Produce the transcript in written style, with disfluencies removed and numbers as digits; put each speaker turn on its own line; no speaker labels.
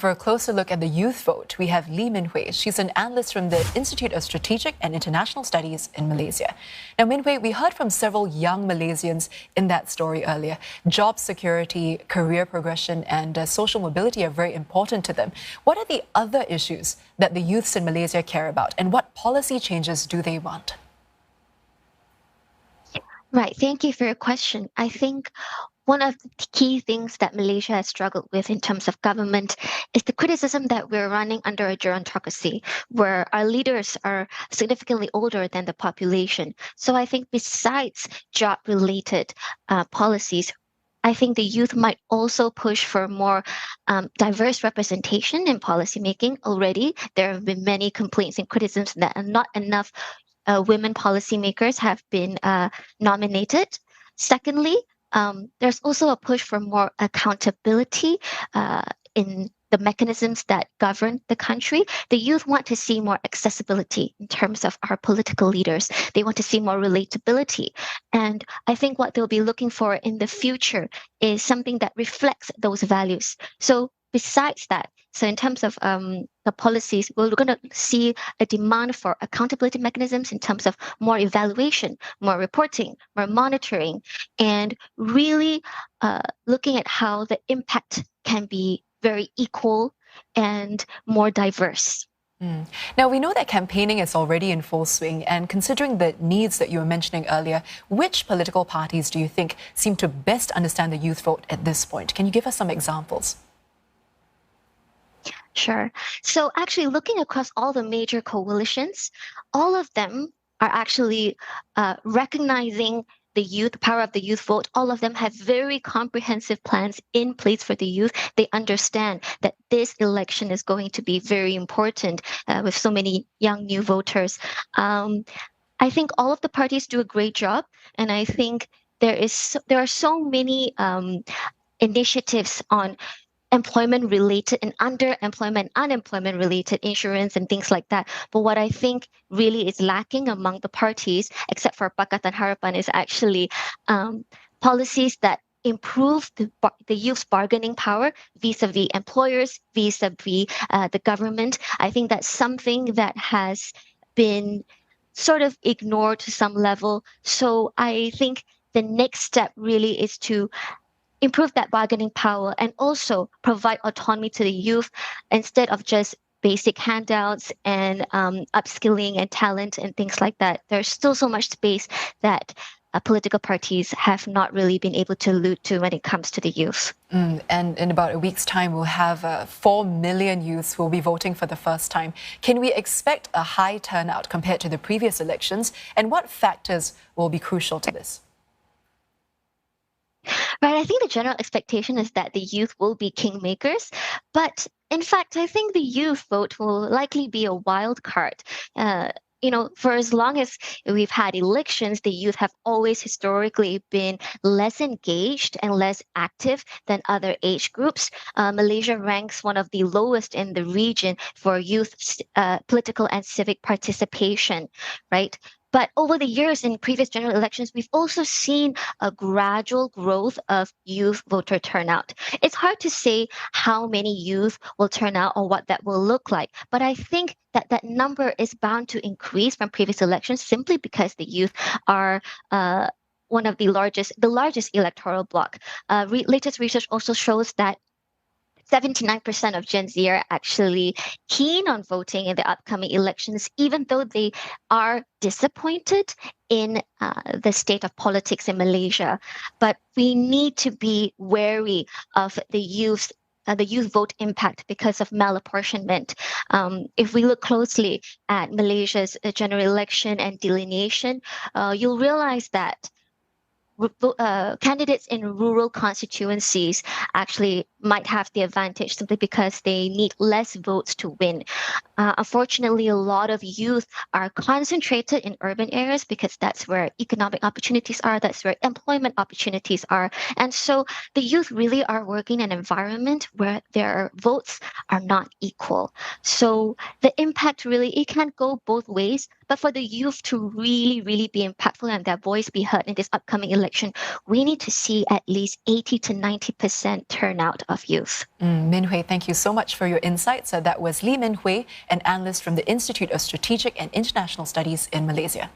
For a closer look at the youth vote, we have Lee Min-hui. She's an analyst from the Institute of Strategic and International Studies in Malaysia. Now, Min-hui, we heard from several young Malaysians in that story earlier. Job security, career progression, and social mobility are very important to them. What are the other issues that the youths in Malaysia care about, and what policy changes do they want?
Right. Thank you for your question. I think one of the key things that Malaysia has struggled with in terms of government is the criticism that we're running under a gerontocracy, where our leaders are significantly older than the population. So I think besides job-related policies, I think the youth might also push for more diverse representation in policymaking. Already, there have been many complaints and criticisms that not enough women policymakers have been nominated. Secondly, there's also a push for more accountability in the mechanisms that govern the country. The youth want to see more accessibility in terms of our political leaders. They want to see more relatability. And I think what they'll be looking for in the future is something that reflects those values. So besides that, so in terms of the policies, we're going to see a demand for accountability mechanisms in terms of more evaluation, more reporting, more monitoring, and really looking at how the impact can be very equal and more diverse.
Now, we know that campaigning is already in full swing, and considering the needs that you were mentioning earlier, which political parties do you think seem to best understand the youth vote at this point? Can you give us some examples?
Sure. So actually looking across all the major coalitions, all of them are actually recognizing the youth, power of the youth vote. All of them have very comprehensive plans in place for the youth. They understand that this election is going to be very important with so many young new voters. I think all of the parties do a great job, and I think there are so many initiatives on employment related and underemployment, unemployment related insurance and things like that. But what I think really is lacking among the parties, except for Pakatan Harapan, is actually policies that improve the youth's bargaining power vis-a-vis employers, vis-a-vis the government. I think that's something that has been sort of ignored to some level. So I think the next step really is to improve that bargaining power and also provide autonomy to the youth instead of just basic handouts and upskilling and talent and things like that. There's still so much space that political parties have not really been able to allude to when it comes to the youth.
And in about a week's time, we'll have 4 million youths who will be voting for the first time. Can we expect a high turnout compared to the previous elections? And what factors will be crucial to this?
Right, I think the general expectation is that the youth will be kingmakers, but in fact, I think the youth vote will likely be a wild card. For as long as we've had elections, the youth have always historically been less engaged and less active than other age groups. Malaysia ranks one of the lowest in the region for youth political and civic participation, right? But over the years in previous general elections, we've also seen a gradual growth of youth voter turnout. It's hard to say how many youth will turn out or what that will look like. But I think that number is bound to increase from previous elections simply because the youth are one of the largest electoral bloc. Latest research also shows that 79% of Gen Z are actually keen on voting in the upcoming elections, even though they are disappointed in the state of politics in Malaysia. But we need to be wary of the youth vote impact because of malapportionment. If we look closely at Malaysia's general election and delineation, you'll realize that candidates in rural constituencies actually might have the advantage simply because they need less votes to win. Unfortunately, a lot of youth are concentrated in urban areas because that's where economic opportunities are, that's where employment opportunities are. And so the youth really are working in an environment where their votes are not equal. So the impact really, it can go both ways. But for the youth to really, really be impactful and their voice be heard in this upcoming election, we need to see at least 80 to 90% turnout of youth.
Min Hui, thank you so much for your insights. That was Lee Min Hui, an analyst from the Institute of Strategic and International Studies in Malaysia.